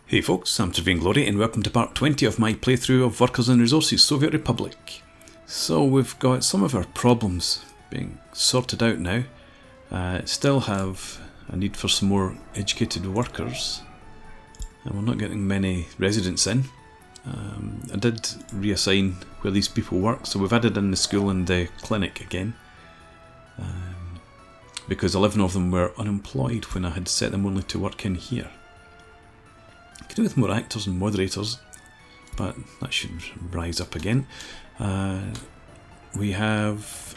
Hey folks, I'm Trevor Glory and welcome to part 20 of my playthrough of Workers and Resources Soviet Republic. So we've got some of our problems being sorted out now. Still have a need for some more educated workers, and we're not getting many residents in. I did reassign where these people work, so we've added in the school and the clinic again, because 11 of them were unemployed when I had set them only to work in here. I could do with more actors and moderators, but that should rise up again. We have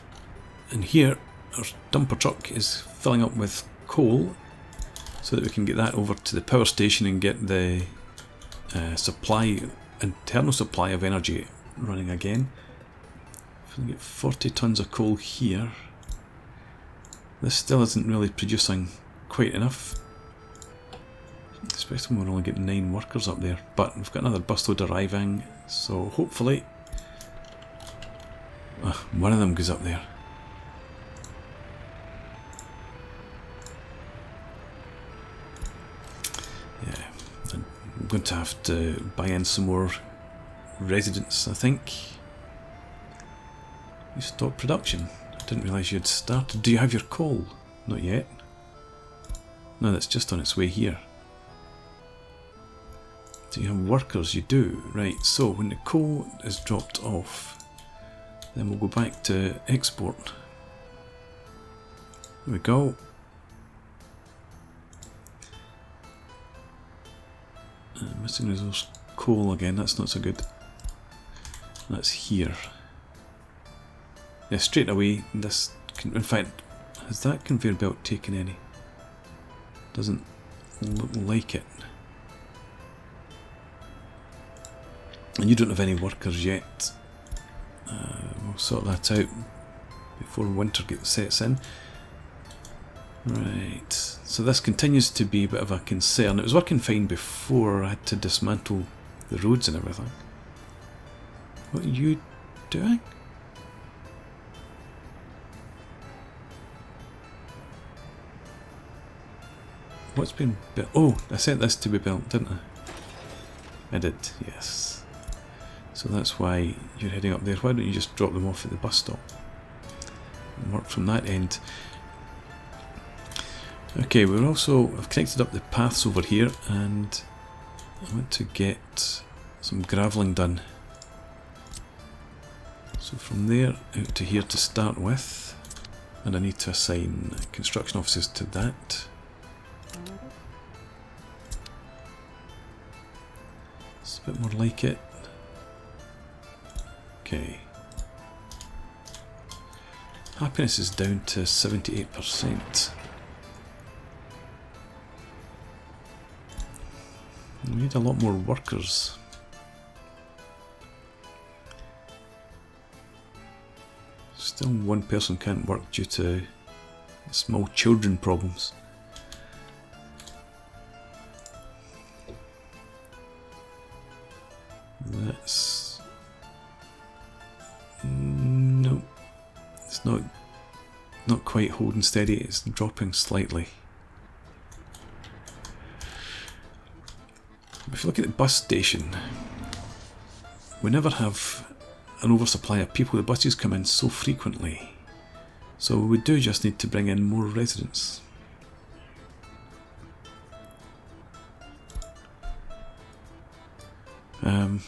in here, our dumper truck is filling up with coal so that we can get that over to the power station and get the internal supply of energy running again. If we get 40 tons of coal here, this still isn't really producing quite enough. Especially when we're only getting 9 workers up there, but we've got another busload arriving, so hopefully one of them goes up there. Yeah, I'm going to have to buy in some more residents, I think. You stopped production. I didn't realise you had started. Do you have your coal? Not yet. No, that's just on its way here. Do you have workers? You do. Right, so when the coal is dropped off, then we'll go back to export. There we go. Missing resource coal again, that's not so good. That's here. Yeah, straight away, this, in fact, has that conveyor belt taken any? Doesn't look like it. And you don't have any workers yet. We'll sort that out before winter sets in. Right, so this continues to be a bit of a concern. It was working fine before I had to dismantle the roads and everything. What are you doing? What's been built? Oh, I sent this to be built, didn't I? I did, yes. So that's why you're heading up there. Why don't you just drop them off at the bus stop and work from that end? Okay, I've connected up the paths over here, and I want to get some gravelling done. So from there out to here to start with, and I need to assign construction offices to that. It's a bit more like it. Okay. Happiness is down to 78%. We need a lot more workers. Still one person can't work due to small children problems. That's... no, it's not quite holding steady, it's dropping slightly. If you look at the bus station, we never have an oversupply of people. The buses come in so frequently, so we do just need to bring in more residents.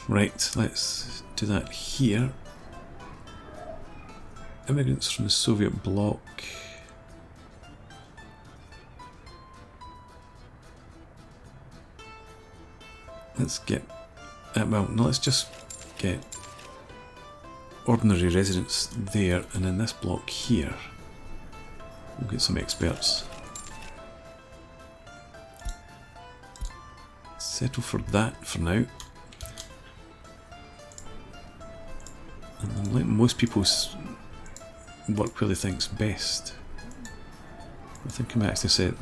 Right, let's do that here. Immigrants from the Soviet bloc. Let's get, let's just get ordinary residents there, and in this block here, we'll get some experts. Settle for that for now. And then let most people work where they think's best. I think I might actually set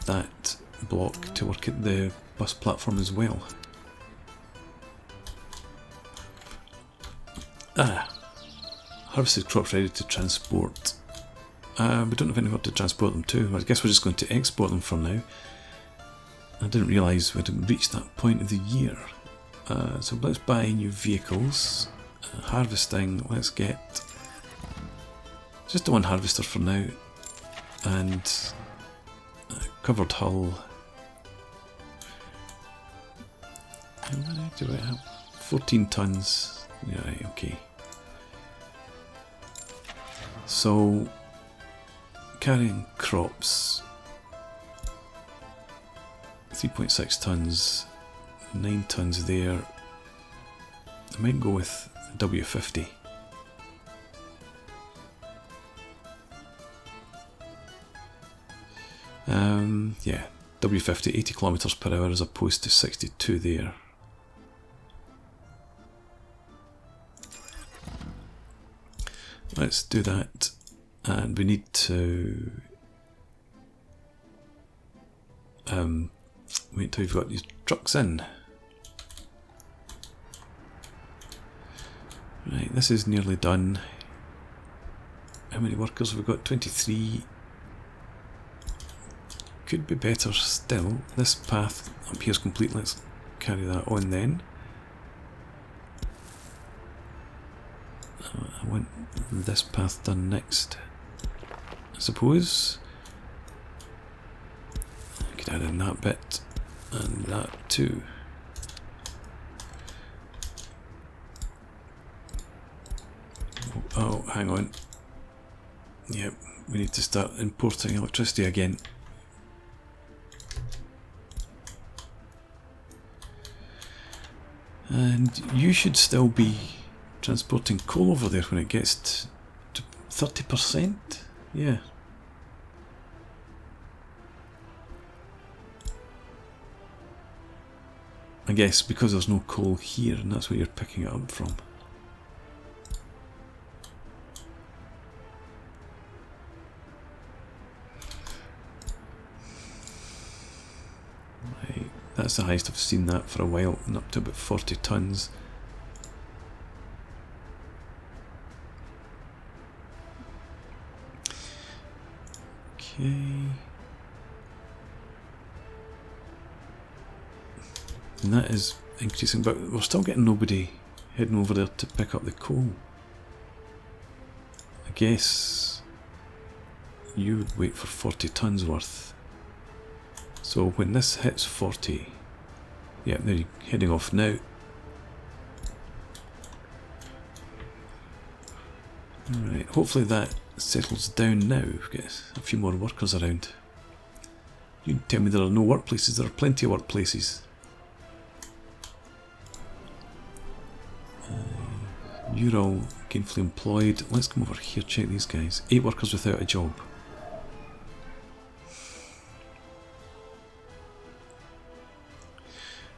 that block to work at the bus platform as well. Harvested crops ready to transport. We don't have anywhere to transport them to. I guess we're just going to export them for now. I didn't realise we'd reached that point of the year. So let's buy new vehicles. Harvesting, let's get just the one harvester for now. And covered hull. How many do I have? 14 tons. Yeah, right, okay. So, carrying crops. 3.6 tons. 9 tons there. I might go with W50. Yeah, W50, 80 kilometers per hour as opposed to 62 there. Let's do that, and we need to wait till you've got these trucks in. Right, this is nearly done. How many workers have we got? 23. Could be better still. This path up here is complete. Let's carry that on then. I want this path done next, I suppose. I could add in that bit and that too. Oh, hang on. Yep, we need to start importing electricity again. And you should still be transporting coal over there when it gets to 30%. Yeah. I guess because there's no coal here, and that's where you're picking it up from. Right, that's the highest I've seen that for a while, and up to about 40 tons. Okay. And that is increasing, but we're still getting nobody heading over there to pick up the coal. I guess you would wait for 40 tons worth. So when this hits 40, yeah, they're heading off now. Alright, hopefully that settles down now. We've got a few more workers around. You tell me there are no workplaces. There are plenty of workplaces. You're all gainfully employed. Let's come over here, check these guys. 8 workers without a job.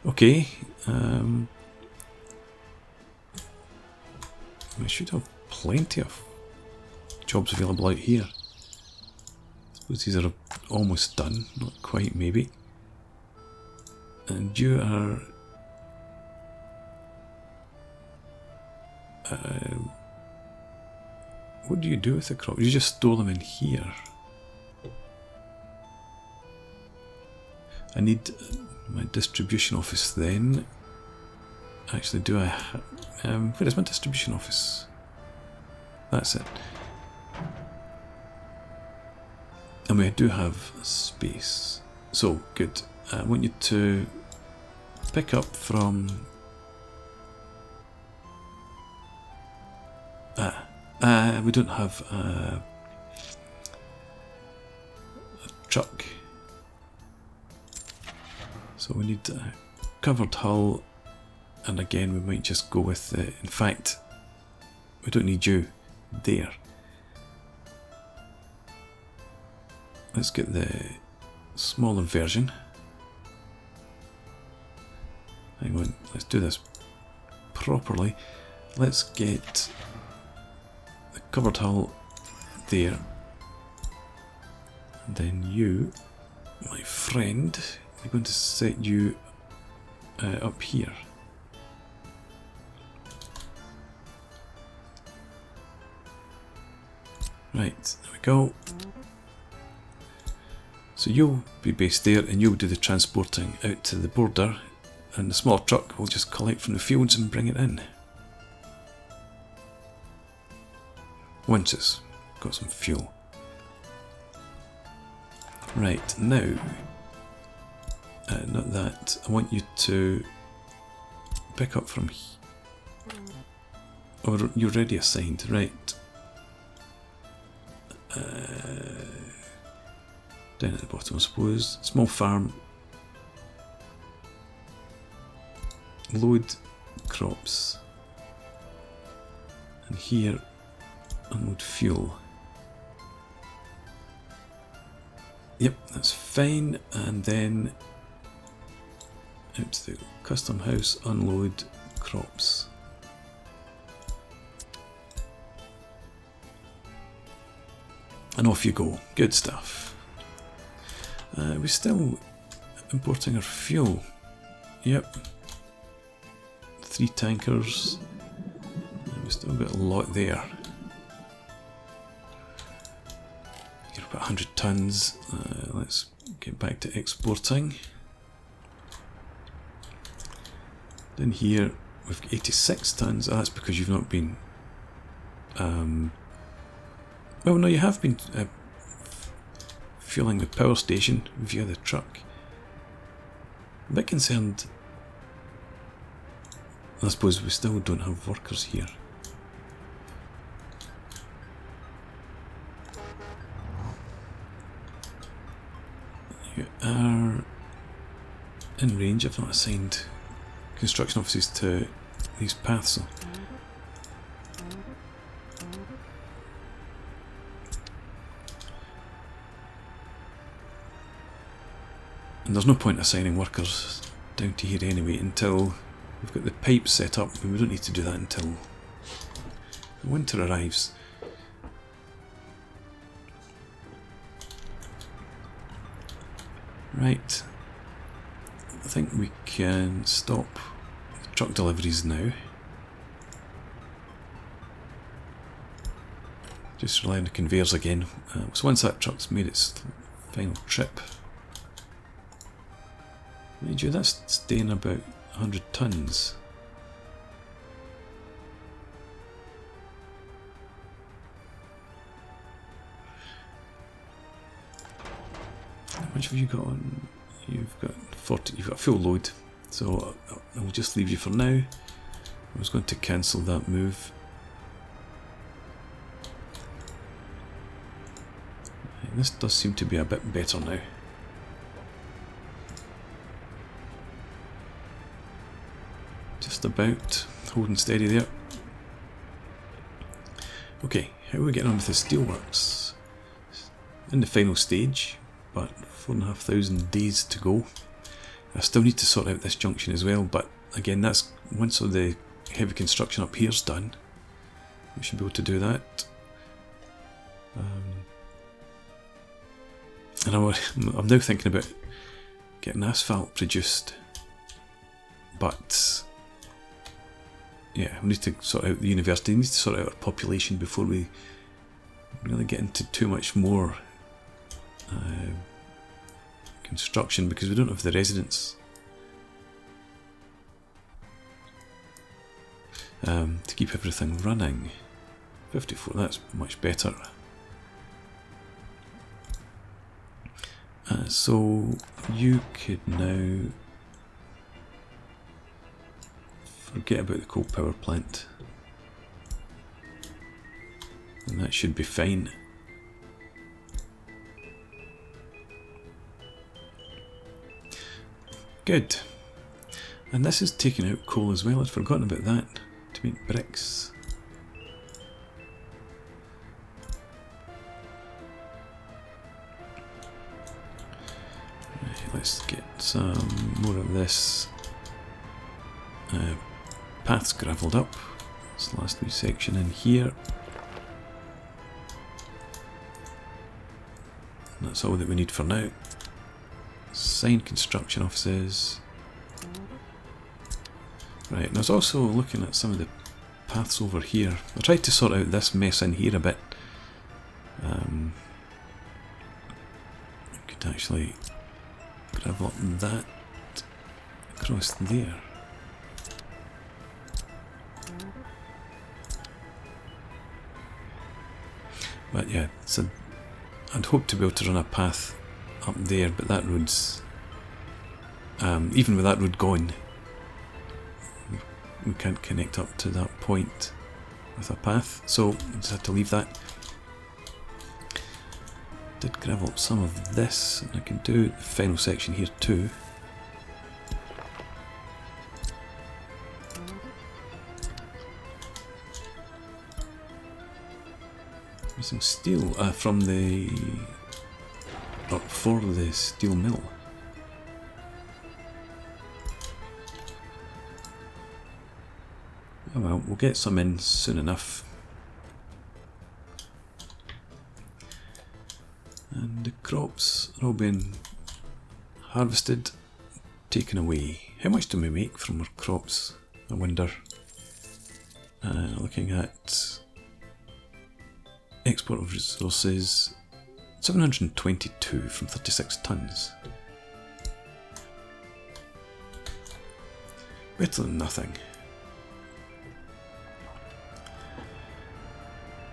Okay. We should have plenty of jobs available out here. I suppose these are almost done, not quite maybe. And you are what do you do with the crops? You just store them in here. I need my distribution office then. Actually, do I where is my distribution office? That's it. And we do have space. So, good. I want you to pick up from... we don't have a truck. So we need a covered hull. And again, we might just go with... in fact, we don't need you there. Let's get the smaller version. Hang on, let's do this properly. Let's get the covered hull there. And then you, my friend, I'm going to set you up here. Right, there we go. So you'll be based there and you'll do the transporting out to the border, and the small truck will just collect from the fields and bring it in. Once it's got some fuel. Right, now, not that, I want you to pick up from here. Oh, you're already assigned, right. Down at the bottom, I suppose. Small farm. Load crops. And here, unload fuel. Yep, that's fine. And then out to the custom house, unload crops. And off you go. Good stuff. We're still importing our fuel. Yep. 3 tankers. We've still got a lot there. You're about 100 tons. Let's get back to exporting. Then here we've got 86 tons. Oh, that's because you've not been. Well, no, you have been fueling the power station via the truck. I'm a bit concerned. I suppose we still don't have workers here. You are in range. I've not assigned construction offices to these paths. So. And there's no point assigning workers down to here anyway until we've got the pipes set up. We don't need to do that until the winter arrives. Right. I think we can stop the truck deliveries now. Just rely on the conveyors again. So once that truck's made its final trip, mind you, that's staying about 100 tons. How much have you got on? You've got 40. You've got a full load, so I'll just leave you for now. I was going to cancel that move. This does seem to be a bit better now. Just about holding steady there. Okay, how are we getting on with the steelworks? In the final stage, but 4,500 days to go. I still need to sort out this junction as well, but again, that's once all the heavy construction up here's done, we should be able to do that. And I'm now thinking about getting asphalt produced, but yeah, we need to sort out the university. We need to sort out our population before we really get into too much more construction, because we don't have the residents to keep everything running. 54, that's much better. So you could now forget about the coal power plant, and that should be fine. Good. And this is taking out coal as well. I'd forgotten about that, to make bricks. Let's get some more of this. Paths gravelled up. This last wee section in here. And that's all that we need for now. Sign construction offices. Right, and I was also looking at some of the paths over here. I tried to sort out this mess in here a bit. I could could actually gravel up that across there. But yeah, so I'd hope to be able to run a path up there, but that road's even with that road gone, we can't connect up to that point with a path, so I just had to leave that. Did gravel up some of this, and I can do the final section here too. Using steel from the for the steel mill. Oh well, we'll get some in soon enough. And the crops are all being harvested, taken away. How much do we make from our crops, I wonder? Looking at export of resources, 722 from 36 tonnes. Better than nothing.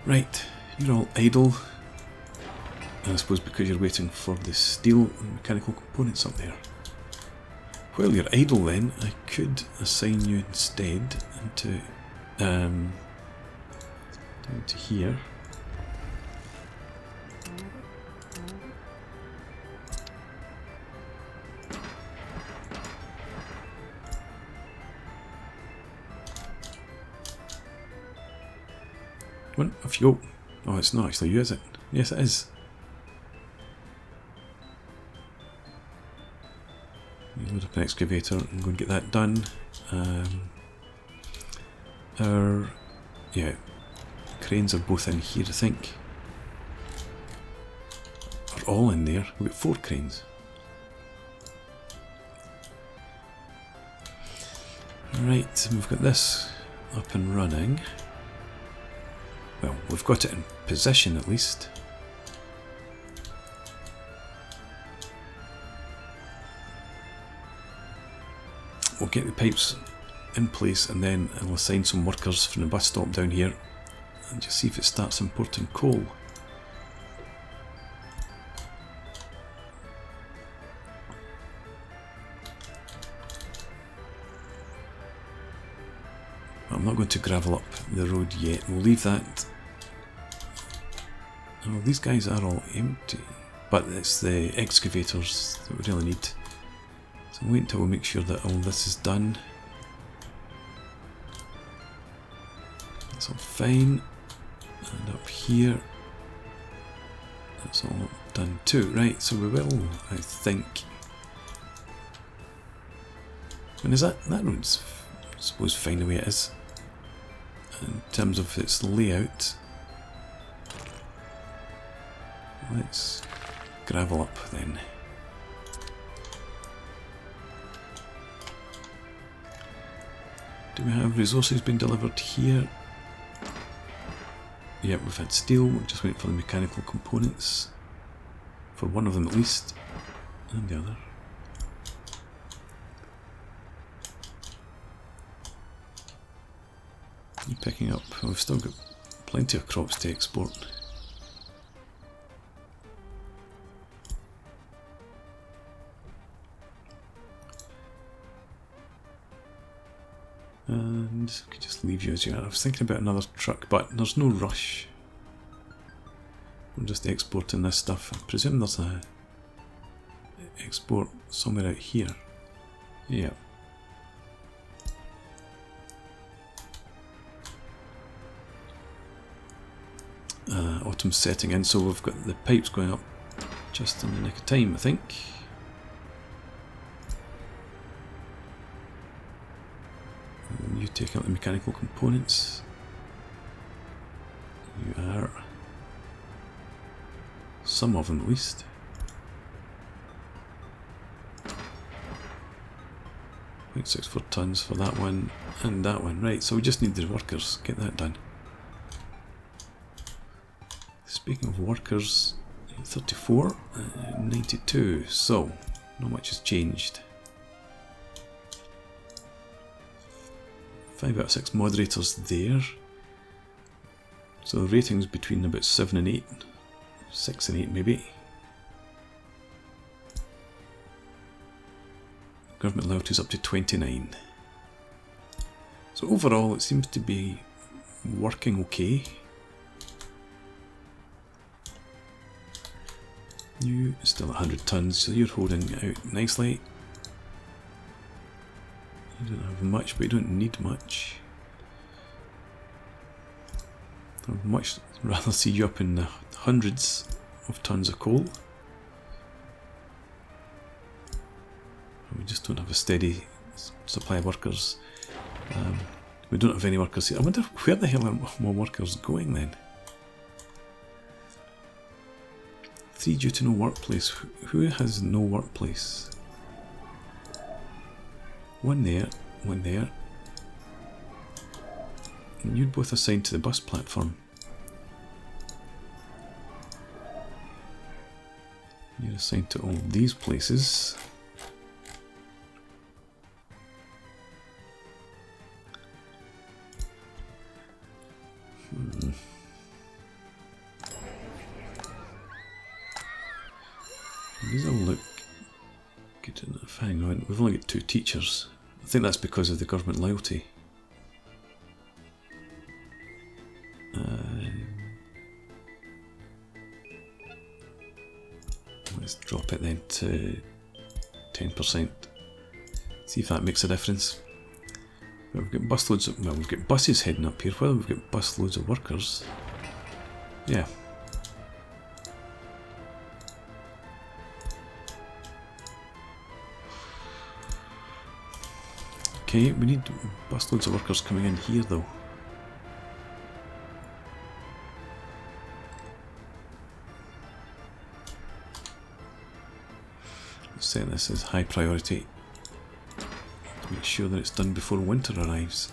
Right, you're all idle. And I suppose because you're waiting for the steel and mechanical components up there. While you're idle then, I could assign you instead into down to here. One of you. Oh, it's not actually you, is it? Yes, it is. You load up an excavator and go and get that done. Our cranes are both in here, I think. Are all in there. We've got 4 cranes. Right, we've got this up and running. Well, we've got it in position at least. We'll get the pipes in place and then I'll assign some workers from the bus stop down here and just see if it starts importing coal. I'm not going to gravel up the road yet. We'll leave that. Oh, these guys are all empty, but it's the excavators that we really need. So wait until we make sure that all this is done. That's all fine. And up here, that's all done too. Right, so we will, I think. And is that road's, I suppose, fine the way it is. In terms of its layout, let's gravel up then. Do we have resources being delivered here? Yep, we've had steel, we're just waiting for the mechanical components. For one of them at least, and the other. Picking up, we've still got plenty of crops to export. And I could just leave you as you are. I was thinking about another truck, but there's no rush. I'm just exporting this stuff. I presume there's a export somewhere out here. Yeah. Autumn's setting in, so we've got the pipes going up just in the nick of time, I think. And you take out the mechanical components. You are. Some of them at least. .64 tons for that one and that one. Right, so we just need the workers. Get that done. Speaking of workers, 34, 92, so not much has changed. 5 out of 6 moderators there. So ratings between about 7 and 8, 6 and 8 maybe. Government loyalty is up to 29. So overall it seems to be working okay. You still 100 tons, so you're holding out nicely. You don't have much, but you don't need much. I'd much rather see you up in the hundreds of tons of coal. We just don't have a steady supply of workers. We don't have any workers here. I wonder where the hell are more workers going then? 3 due to no workplace. Who has no workplace? 1 there, 1 there. And you'd both assigned to the bus platform. You're assigned to all these places. These all look good enough. Hang on, we've only got 2 teachers. I think that's because of the government loyalty. Let's drop it then to 10%. See if that makes a difference. Well, we've got busloads of, well, we've got buses heading up here. Well, we've got busloads of workers. Yeah. Okay, we need busloads of workers coming in here though. Let's set this as high priority to make sure that it's done before winter arrives.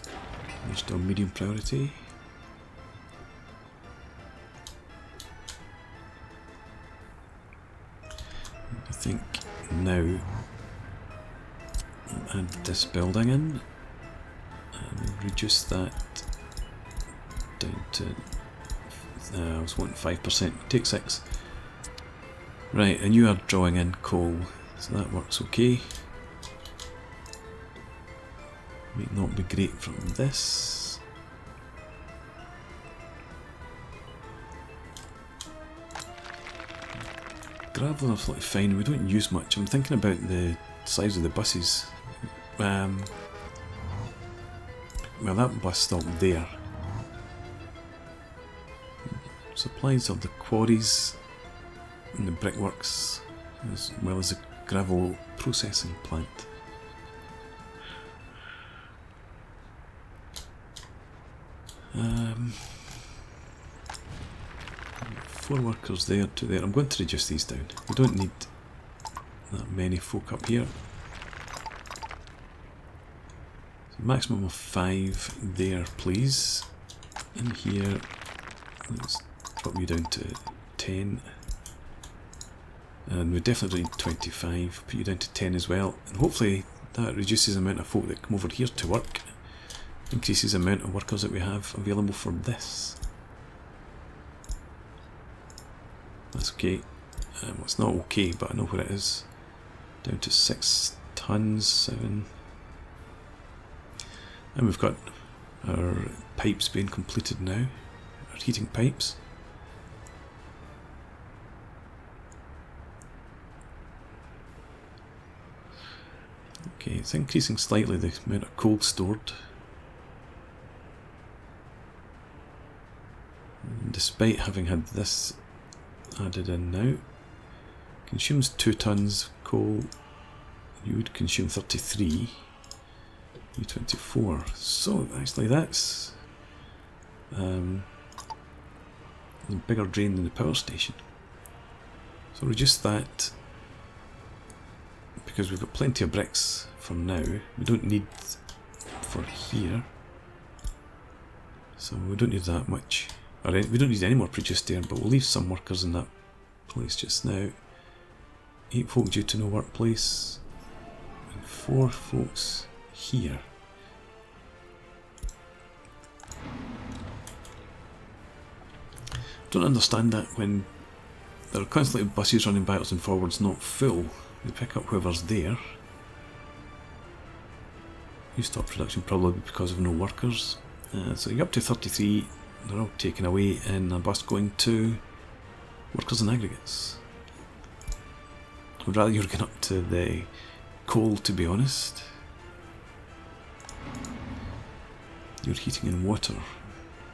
There's still medium priority. I think now we'll add this building in and reduce that down to, I was wanting 5%, take 6. Right, and you are drawing in coal, so that works okay. Might not be great from this. Gravel is absolutely fine, we don't use much. I'm thinking about the size of the buses. Well, that bus stopped there. Supplies of the quarries and the brickworks, as well as the gravel processing plant. Four workers there, 2 there. I'm going to reduce these down. We don't need that many folk up here. So maximum of 5 there, please. In here, let's drop you down to 10. And we definitely need 25. Put you down to 10 as well. And hopefully that reduces the amount of folk that come over here to work. Increases the amount of workers that we have available for this. That's okay. It's not okay, but I know where it is. Down to 6 tons, 7. And we've got our pipes being completed now. Our heating pipes. Okay, it's increasing slightly the amount of coal stored. And despite having had this added in now, consumes 2 tons coal. You would consume 33. You 24. So actually that's a bigger drain than the power station. So reduce that because we've got plenty of bricks for now. We don't need for here, so we don't need that much. Alright, we don't need any more produced there, but we'll leave some workers in that place just now. 8 folk due to no workplace, and 4 folks here. Don't understand that when there are constantly buses running backwards and forwards, not full. They pick up whoever's there. You stop production probably because of no workers. So you're up to 33. They're all taken away in a bus going to workers and aggregates. I'd rather you're going up to the coal, to be honest. Your heating and water,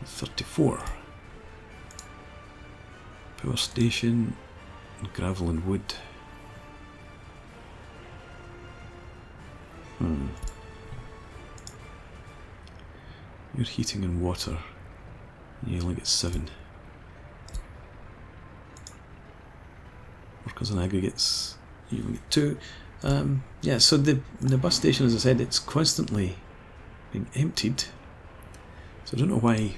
34. Power station, gravel and wood. Your heating and water, you only get 7. Workers and aggregates, you only get 2. Yeah, so the bus station, as I said, it's constantly being emptied. So I don't know why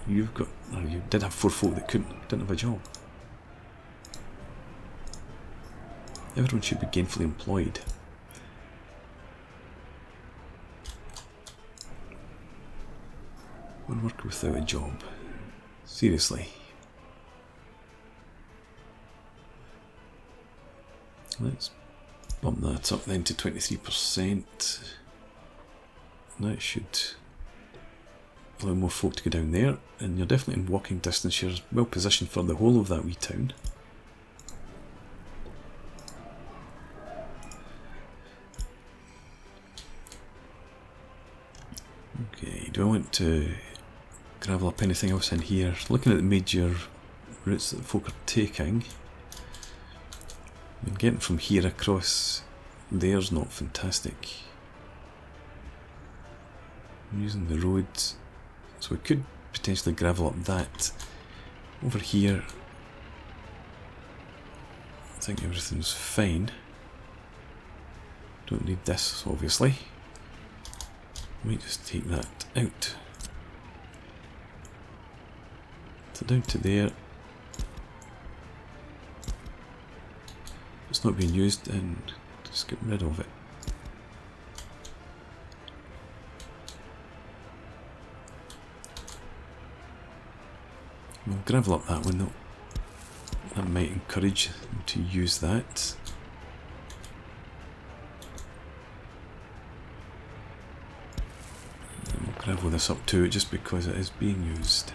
you've got, or you did have 4 folk that didn't have a job. Everyone should be gainfully employed. One worker without a job. Seriously. Let's bump that up then to 23%. That should allow more folk to go down there, and you're definitely in walking distance. You're well positioned for the whole of that wee town. Okay, do I want to gravel up anything else in here? Looking at the major routes that folk are taking, I mean, getting from here across there's not fantastic. I'm using the roads, so we could potentially gravel up that. Over here, I think everything's fine. Don't need this, obviously. Might just take that out. So down to there. It's not being used, and just get rid of it. We'll gravel up that one though. That might encourage them to use that. And we'll gravel this up too, just because it is being used.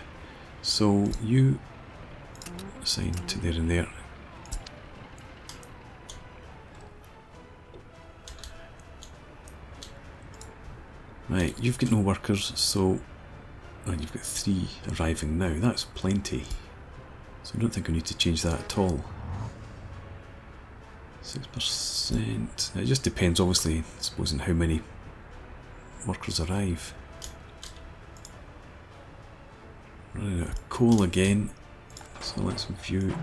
So you assign to there and there. Right, you've got no workers, so you've got 3 arriving now. That's plenty. So I don't think we need to change that at all. 6%. It just depends, obviously, I suppose, on how many workers arrive. Running out of coal again. So let's view.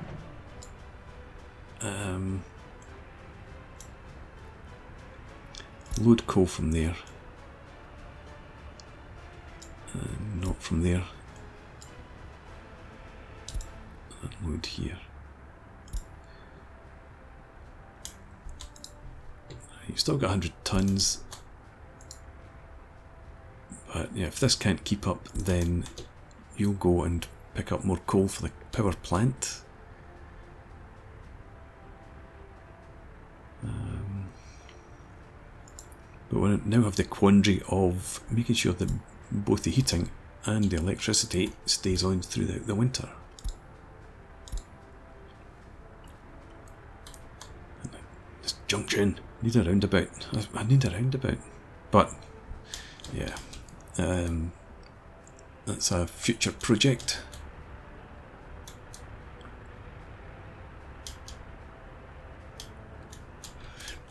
Load coal from there. Not from there. Load here. You've still got 100 tons. But yeah, if this can't keep up, then you'll go and pick up more coal for the power plant. But we now have the quandary of making sure that both the heating and the electricity stays on throughout the winter. This junction, need a roundabout. I need a roundabout. But yeah, that's a future project.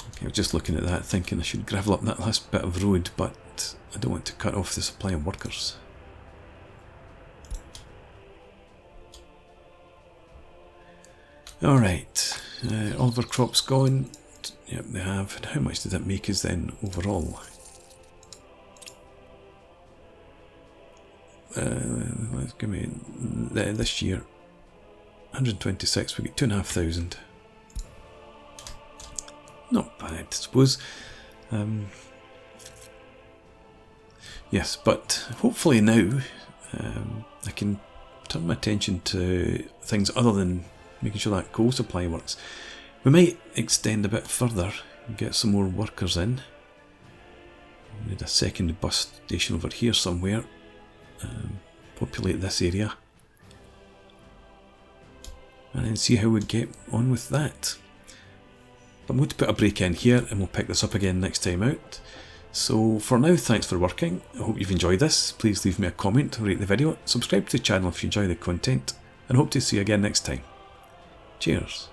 Okay, I was just looking at that thinking I should gravel up that last bit of road, but I don't want to cut off the supply of workers. Alright, all of our crops gone. Yep, they have. And how much did that make us then overall? Let's give me this year. 126, we get 2,500. Not bad, I suppose. Yes, but hopefully now I can turn my attention to things other than making sure that coal supply works. We might extend a bit further and get some more workers in. We need a second bus station over here somewhere. Populate this area. And then see how we get on with that. But I'm going to put a break in here and we'll pick this up again next time out. So for now, thanks for working. I hope you've enjoyed this. Please leave me a comment, rate the video, subscribe to the channel if you enjoy the content, and hope to see you again next time. Cheers.